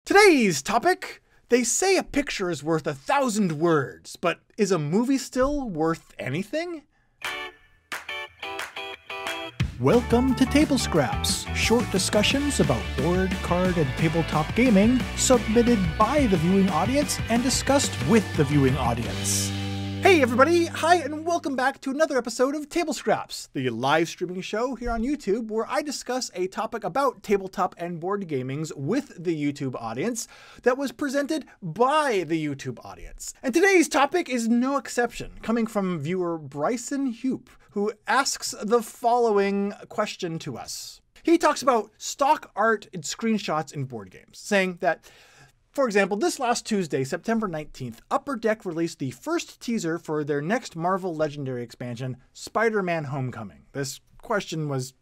Today's topic, they say a picture is worth 1,000 words, but is a movie still worth anything? Welcome to TABLEscraps, short discussions about board, card, and tabletop gaming, submitted by the viewing audience and discussed with the viewing audience. Hey everybody, hi and welcome back to another episode of TABLEscraps, the live streaming show here on YouTube where I discuss a topic about tabletop and board gamings with the YouTube audience that was presented by the YouTube audience. And today's topic is no exception, coming from viewer Brycen Hupe, who asks the following question to us. He talks about stock art and screenshots in board games, saying that, for example, this last Tuesday, September 19th, Upper Deck released the first teaser for their next Marvel Legendary expansion, SpiderMan Homecoming. This question was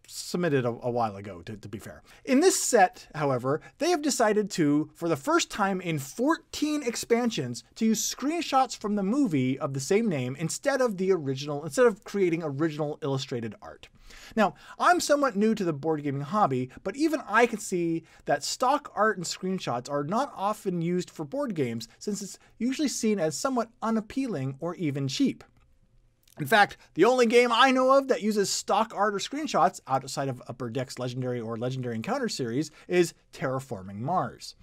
submitted a while ago, to be fair. In this set, however, they have decided to, for the first time in 14 expansions, to use screenshots from the movie of the same name instead of creating original illustrated art. Now, I'm somewhat new to the board gaming hobby, but even I can see that stock art and screenshots are not often used for board games since it's usually seen as somewhat unappealing or even cheap. In fact, the only game I know of that uses stock art or screenshots outside of Upper Deck's Legendary or Legendary Encounter series is Terraforming Mars.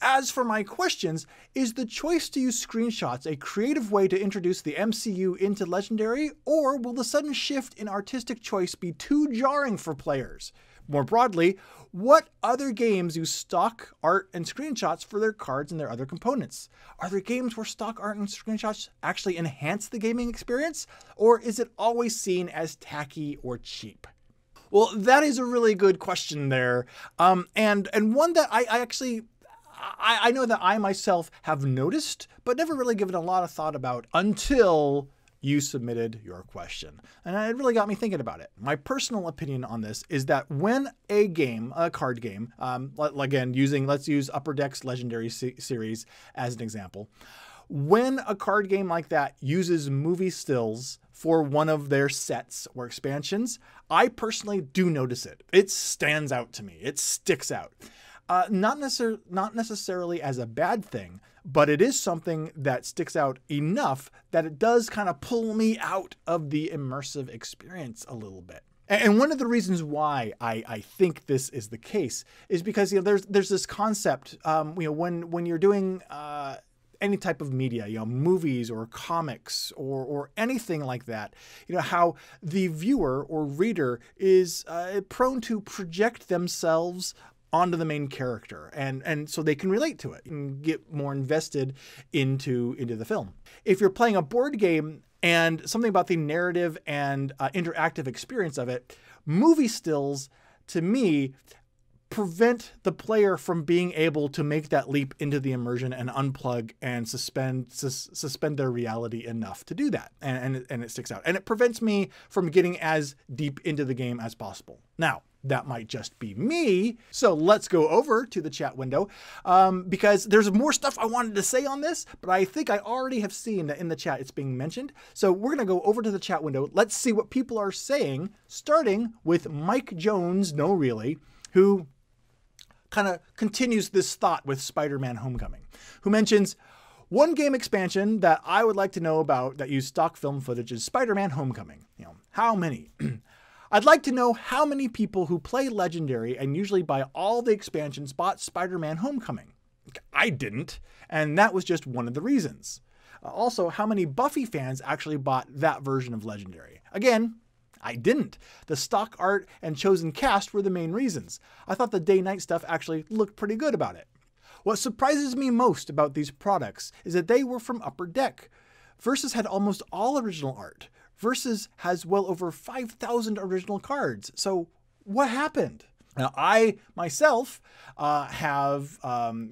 As for my questions, is the choice to use screenshots a creative way to introduce the MCU into Legendary, or will the sudden shift in artistic choice be too jarring for players? More broadly, what other games use stock art and screenshots for their cards and their other components? Are there games where stock art and screenshots actually enhance the gaming experience, or is it always seen as tacky or cheap? Well, that is a really good question there, and one that I know that I myself have noticed, but never really given a lot of thought about until you submitted your question. And it really got me thinking about it. My personal opinion on this is that when a game, a card game, again, let's use Upper Deck's Legendary series as an example. When a card game like that uses movie stills for one of their sets or expansions, I personally do notice it. It stands out to me. It sticks out. Not necessarily as a bad thing, but it is something that sticks out enough that it does kind of pull me out of the immersive experience a little bit. And one of the reasons why I think this is the case is because there's this concept when you're doing any type of media, movies or comics or anything like that, how the viewer or reader is prone to project themselves onto the main character, and so they can relate to it and get more invested into the film. If you're playing a board game and something about the narrative and interactive experience of it, movie stills, to me, prevent the player from being able to make that leap into the immersion and unplug and suspend their reality enough to do that. And it sticks out. And it prevents me from getting as deep into the game as possible. Now, that might just be me. So let's go over to the chat window because there's more stuff I wanted to say on this, but I think I already have seen that in the chat it's being mentioned. So we're going to go over to the chat window. Let's see what people are saying, starting with Mike Jones, no really, who kind of continues this thought with SpiderMan Homecoming, who mentions, one game expansion that I would like to know about that used stock film footage is SpiderMan Homecoming. How many? I'd like to know how many people who play Legendary and usually buy all the expansions bought SpiderMan Homecoming. I didn't, and that was just one of the reasons. Also, how many Buffy fans actually bought that version of Legendary? Again, I didn't. The stock art and chosen cast were the main reasons. I thought the day-night stuff actually looked pretty good about it. What surprises me most about these products is that they were from Upper Deck. Versus had almost all original art. Versus has well over 5,000 original cards. So what happened? Now, I myself have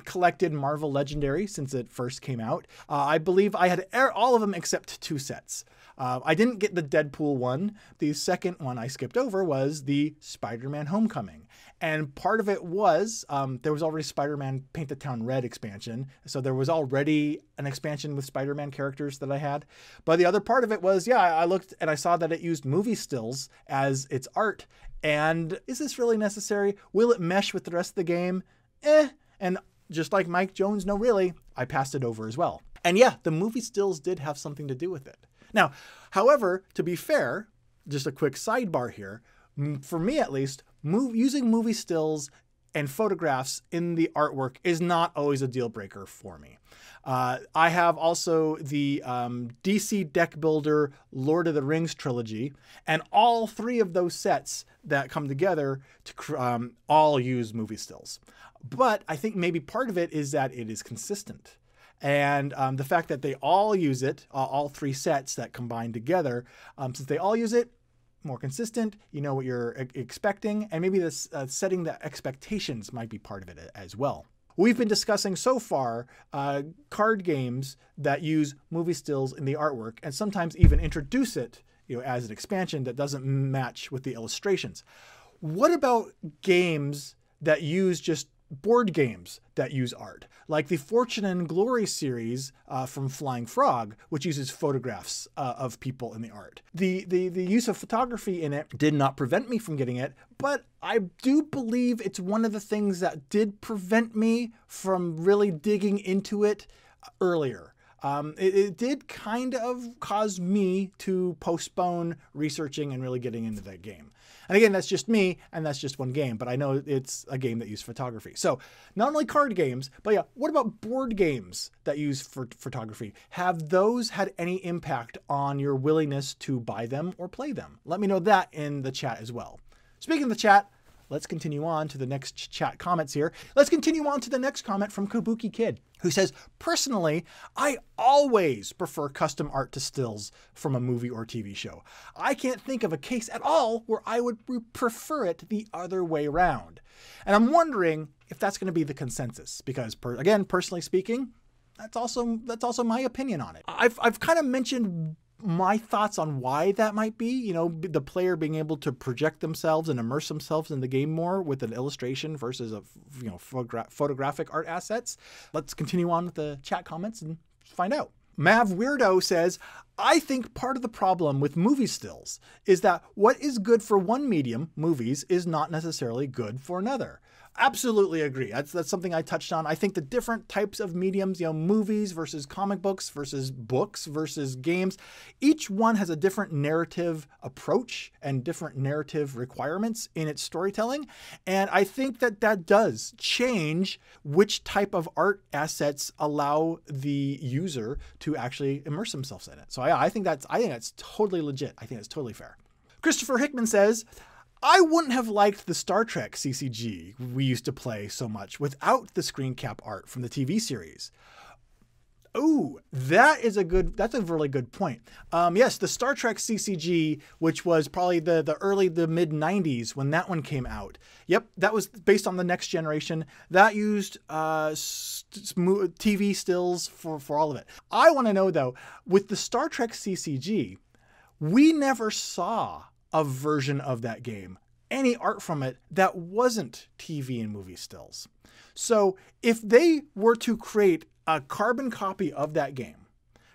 collected Marvel Legendary since it first came out. I believe I had all of them except 2 sets. I didn't get the Deadpool one. The second one I skipped over was the SpiderMan Homecoming. And part of it was, there was already Spider-Man Paint the Town Red expansion. So there was already an expansion with Spider-Man characters that I had. But the other part of it was, yeah, I looked and I saw that it used movie stills as its art. And is this really necessary? Will it mesh with the rest of the game? And just like Mike Jones, no really, I passed it over as well. And yeah, the movie stills did have something to do with it. Now, however, to be fair, just a quick sidebar here, for me at least, using movie stills and photographs in the artwork is not always a deal breaker for me. I have also the DC Deck Builder Lord of the Rings trilogy, and all 3 of those sets that come together to all use movie stills. But I think maybe part of it is that it is consistent. And the fact that they all use it, all 3 sets that combine together, since they all use it, more consistent, you know what you're expecting, and maybe this setting the expectations might be part of it as well. We've been discussing so far card games that use movie stills in the artwork and sometimes even introduce it, you know, as an expansion that doesn't match with the illustrations. What about games that use just board games that use art, like the Fortune and Glory series from Flying Frog, which uses photographs of people in the art. The use of photography in it did not prevent me from getting it, but I do believe it's one of the things that did prevent me from really digging into it earlier. It did kind of cause me to postpone researching and really getting into that game. And again, that's just me, and that's just one game, but I know it's a game that uses photography. So not only card games, but yeah, what about board games that use photography? Have those had any impact on your willingness to buy them or play them? Let me know that in the chat as well. Speaking of the chat, let's continue on to the next chat comments here. Let's continue on to the next comment from KabukiKid, who says, personally, I always prefer custom art to stills from a movie or TV show. I can't think of a case at all where I would prefer it the other way around. And I'm wondering if that's going to be the consensus, because again, personally speaking, that's also my opinion on it. I've kind of mentioned my thoughts on why that might be, you know, the player being able to project themselves and immerse themselves in the game more with an illustration versus a, you know, photographic art assets. Let's continue on with the chat comments and find out. Mav Weirdo says, I think part of the problem with movie stills is that what is good for one medium, movies, is not necessarily good for another. Absolutely agree. That's something I touched on. I think the different types of mediums, you know, movies versus comic books versus games, each one has a different narrative approach and different narrative requirements in its storytelling. And I think that that does change which type of art assets allow the user to actually immerse themselves in it. So I think that's totally legit. I think that's totally fair. Christopher Hickman says, I wouldn't have liked the Star Trek CCG we used to play so much without the screen cap art from the TV series. Oh, that's a really good point. Yes, the Star Trek CCG, which was probably the mid 90s when that one came out. Yep, that was based on the Next Generation. That used TV stills for all of it. I want to know though, with the Star Trek CCG, we never saw a version of that game, any art from it that wasn't TV and movie stills. So if they were to create a carbon copy of that game,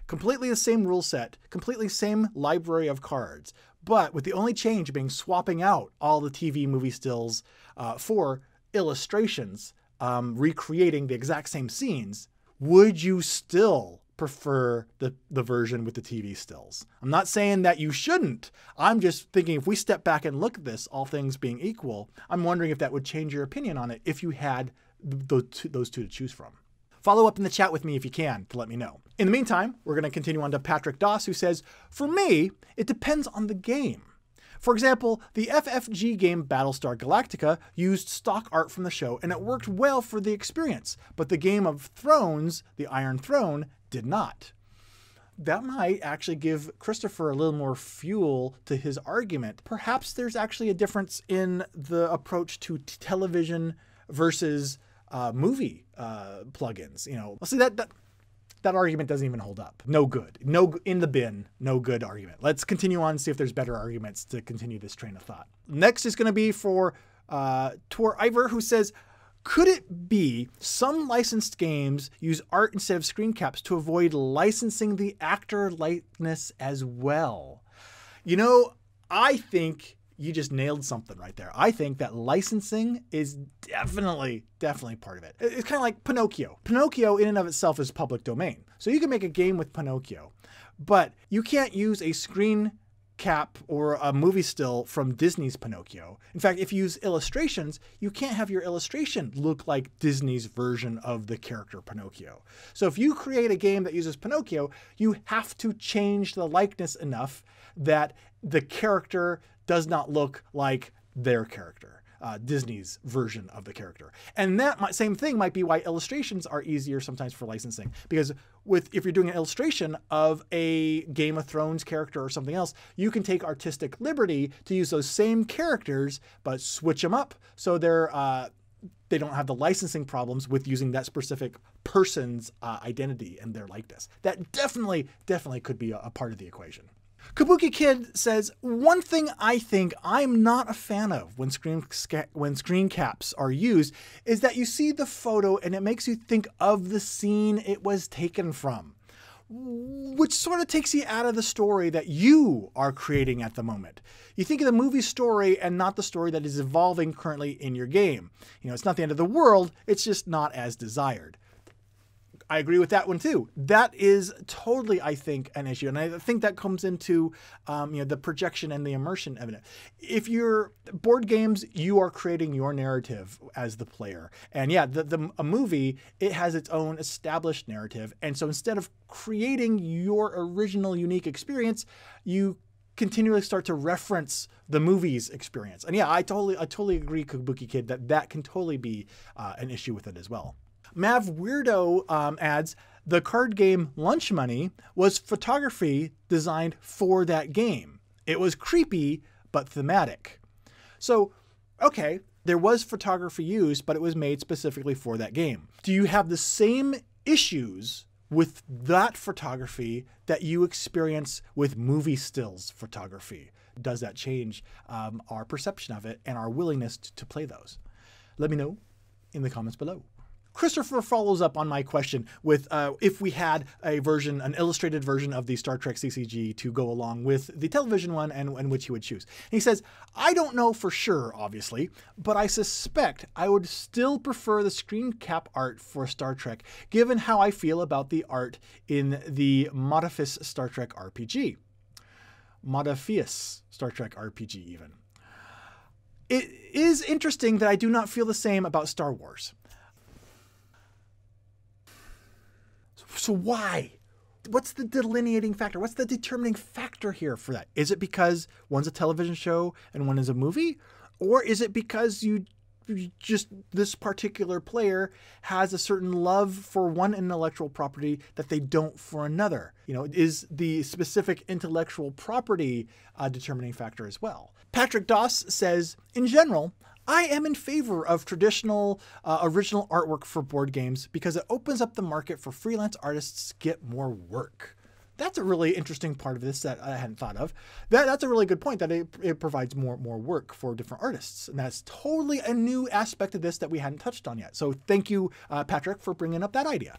completely the same rule set, completely same library of cards, but with the only change being swapping out all the TV movie stills for illustrations, recreating the exact same scenes, would you still prefer the version with the TV stills? I'm not saying that you shouldn't. I'm just thinking if we step back and look at this, all things being equal, I'm wondering if that would change your opinion on it if you had those two to choose from. Follow up in the chat with me if you can to let me know. In the meantime, we're going to continue on to Patrick Doss, who says, for me, it depends on the game. For example, the FFG game Battlestar Galactica used stock art from the show and it worked well for the experience, but the Game of Thrones, the Iron Throne, did not. That might actually give Christopher a little more fuel to his argument. Perhaps there's actually a difference in the approach to television versus movie plugins. You know, see that argument doesn't even hold up. No good. No in the bin. No good argument. Let's continue on and see if there's better arguments to continue this train of thought. Next is going to be for Tor Iver, who says, could it be some licensed games use art instead of screen caps to avoid licensing the actor likeness as well? You know, I think you just nailed something right there. I think that licensing is definitely part of it. It's kind of like Pinocchio. Pinocchio in and of itself is public domain. So you can make a game with Pinocchio, but you can't use a screen cap or a movie still from Disney's Pinocchio. In fact, if you use illustrations, you can't have your illustration look like Disney's version of the character Pinocchio. So if you create a game that uses Pinocchio, you have to change the likeness enough that the character does not look like their character. Disney's version of the character. And that same thing might be why illustrations are easier sometimes for licensing. Because if you're doing an illustration of a Game of Thrones character or something else, you can take artistic liberty to use those same characters, but switch them up so they don't have the licensing problems with using that specific person's identity and their likeness. That definitely could be a part of the equation. KabukiKid says, one thing I think I'm not a fan of when screen caps are used is that you see the photo and it makes you think of the scene it was taken from, which sort of takes you out of the story that you are creating at the moment. You think of the movie story and not the story that is evolving currently in your game. You know, it's not the end of the world, it's just not as desired. I agree with that one too. That is totally, I think, an issue. And I think that comes into the projection and the immersion of it. If you're board games, you are creating your narrative as the player. And yeah, a movie, it has its own established narrative. And so instead of creating your original unique experience, you continually start to reference the movie's experience. And yeah, I totally agree, KabukiKid, that can totally be an issue with it as well. Mav Weirdo adds, the card game Lunch Money was photography designed for that game. It was creepy, but thematic. So, okay, there was photography used, but it was made specifically for that game. Do you have the same issues with that photography that you experience with movie stills photography? Does that change our perception of it and our willingness to play those? Let me know in the comments below. Christopher follows up on my question with if we had an illustrated version of the Star Trek CCG to go along with the television one and which he would choose. And he says, I don't know for sure, obviously, but I suspect I would still prefer the screen cap art for Star Trek, given how I feel about the art in the Modiphius Star Trek RPG. Modiphius Star Trek RPG even. It is interesting that I do not feel the same about Star Wars. So why? What's the delineating factor? What's the determining factor here for that? Is it because one's a television show and one is a movie? Or is it because this particular player has a certain love for one intellectual property that they don't for another? You know, is the specific intellectual property a determining factor as well? Patrick Doss says, in general, I am in favor of traditional original artwork for board games because it opens up the market for freelance artists to get more work. That's a really interesting part of this that I hadn't thought of. That's a really good point, that it provides more work for different artists. And that's totally a new aspect of this that we hadn't touched on yet. So thank you, Patrick, for bringing up that idea.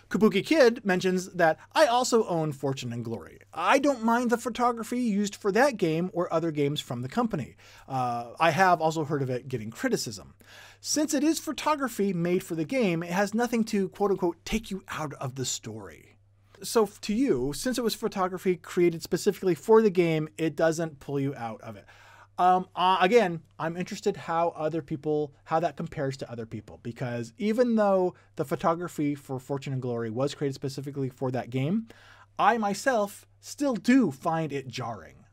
KabukiKid mentions that I also own Fortune and Glory. I don't mind the photography used for that game or other games from the company. I have also heard of it getting criticism. Since it is photography made for the game, it has nothing to quote-unquote take you out of the story. So to you, since it was photography created specifically for the game, it doesn't pull you out of it. Again, I'm interested how that compares to other people, because even though the photography for Fortune and Glory was created specifically for that game, I myself still do find it jarring.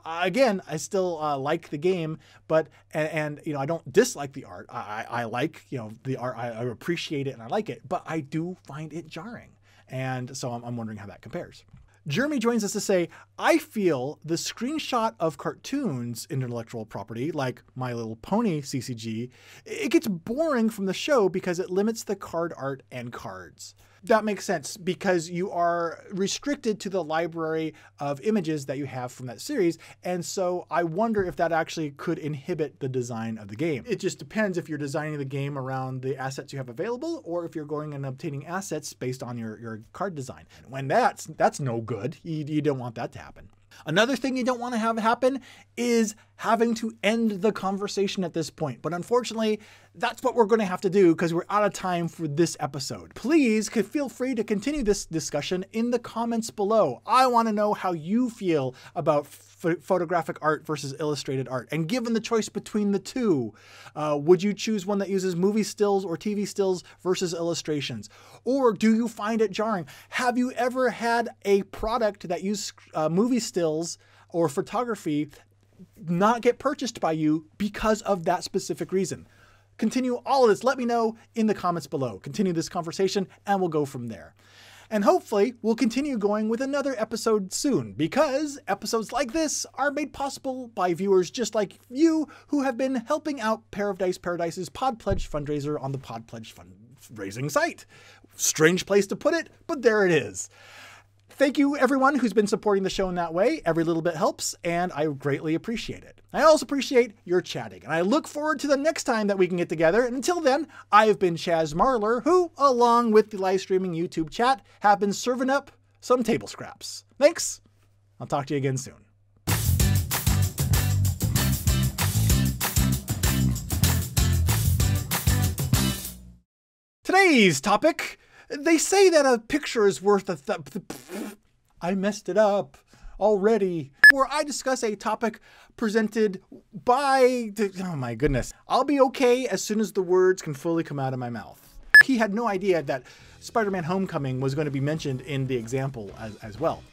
Again, I still like the game, but and I don't dislike the art. I like the art. I appreciate it and I like it, but I do find it jarring, and so I'm wondering how that compares. Jeremy joins us to say, I feel the screenshot of cartoons intellectual property, like My Little Pony CCG, it gets boring from the show because it limits the card art and cards. That makes sense because you are restricted to the library of images that you have from that series. And so I wonder if that actually could inhibit the design of the game. It just depends if you're designing the game around the assets you have available, or if you're going and obtaining assets based on your card design. When that's no good. You don't want that to happen. Another thing you don't want to have happen is having to end the conversation at this point. But unfortunately, that's what we're going to have to do because we're out of time for this episode. Please feel free to continue this discussion in the comments below. I want to know how you feel about photographic art versus illustrated art. And given the choice between the two, would you choose one that uses movie stills or TV stills versus illustrations? Or do you find it jarring? Have you ever had a product that used movie stills or photography not get purchased by you because of that specific reason? Continue all of this. Let me know in the comments below. Continue this conversation and we'll go from there. And hopefully we'll continue going with another episode soon, because episodes like this are made possible by viewers just like you who have been helping out Pair of Dice Paradise's Pod Pledge fundraiser on the Pod Pledge fundraising site. Strange place to put it, but there it is. Thank you everyone who's been supporting the show in that way. Every little bit helps and I greatly appreciate it. I also appreciate your chatting and I look forward to the next time that we can get together. And until then, I've been Chaz Marler, who, along with the live streaming YouTube chat, have been serving up some table scraps. Thanks. I'll talk to you again soon. Today's topic. They say that a picture is worth a I messed it up already. Where I discuss a topic presented by oh my goodness. I'll be okay as soon as the words can fully come out of my mouth. He had no idea that SpiderMan Homecoming was going to be mentioned in the example as well.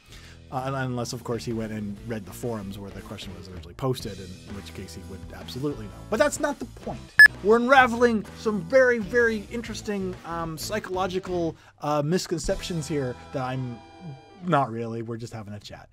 Unless, of course, he went and read the forums where the question was originally posted, in which case he would absolutely know. But that's not the point. We're unraveling some very, very interesting psychological misconceptions here that I'm not really. We're just having a chat.